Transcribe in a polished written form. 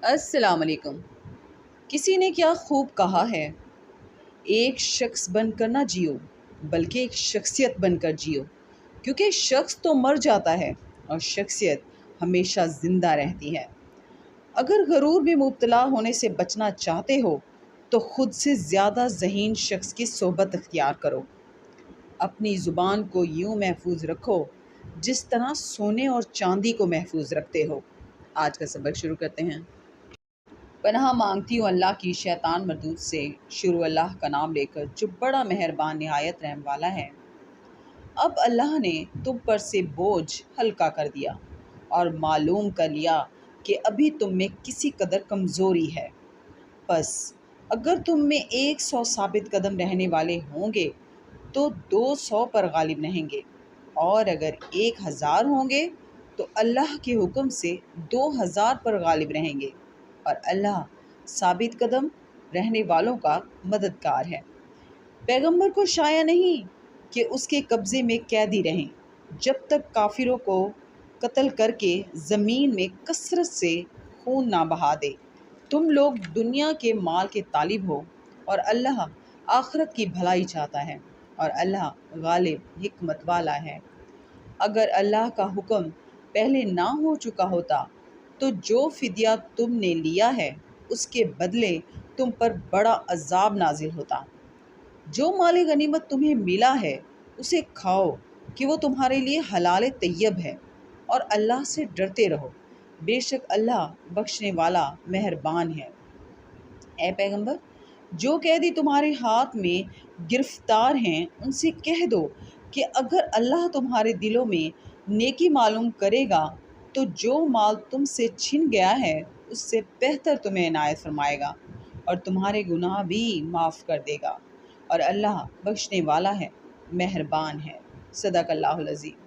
السلام علیکم۔ کسی نے کیا خوب کہا ہے، ایک شخص بن کر نہ جیو بلکہ ایک شخصیت بن کر جیو، کیونکہ شخص تو مر جاتا ہے اور شخصیت ہمیشہ زندہ رہتی ہے۔ اگر غرور میں مبتلا ہونے سے بچنا چاہتے ہو تو خود سے زیادہ ذہین شخص کی صحبت اختیار کرو۔ اپنی زبان کو یوں محفوظ رکھو جس طرح سونے اور چاندی کو محفوظ رکھتے ہو۔ آج کا سبق شروع کرتے ہیں۔ پناہ مانگتی ہوں اللہ کی شیطان مردود سے۔ شروع اللہ کا نام لے کر جو بڑا مہربان نہایت رحم والا ہے۔ اب اللہ نے تم پر سے بوجھ ہلکا کر دیا اور معلوم کر لیا کہ ابھی تم میں کسی قدر کمزوری ہے۔ پس اگر تم میں 100 ثابت قدم رہنے والے ہوں گے تو 200 پر غالب رہیں گے، اور اگر 1000 ہوں گے تو اللہ کے حکم سے 2000 پر غالب رہیں گے، اور اللہ ثابت قدم رہنے والوں کا مددگار ہے۔ پیغمبر کو شایع نہیں کہ اس کے قبضے میں قیدی رہیں جب تک کافروں کو قتل کر کے زمین میں کثرت سے خون نہ بہا دے۔ تم لوگ دنیا کے مال کے طالب ہو اور اللہ آخرت کی بھلائی چاہتا ہے، اور اللہ غالب حکمت والا ہے۔ اگر اللہ کا حکم پہلے نہ ہو چکا ہوتا تو جو فدیہ تم نے لیا ہے اس کے بدلے تم پر بڑا عذاب نازل ہوتا۔ جو مال غنیمت تمہیں ملا ہے اسے کھاؤ کہ وہ تمہارے لیے حلال طیب ہے، اور اللہ سے ڈرتے رہو، بے شک اللہ بخشنے والا مہربان ہے۔ اے پیغمبر، جو قیدی تمہارے ہاتھ میں گرفتار ہیں ان سے کہہ دو کہ اگر اللہ تمہارے دلوں میں نیکی معلوم کرے گا تو جو مال تم سے چھن گیا ہے اس سے بہتر تمہیں عنایت فرمائے گا اور تمہارے گناہ بھی معاف کر دے گا، اور اللہ بخشنے والا ہے، مہربان ہے۔ صدق اللہ العظیم۔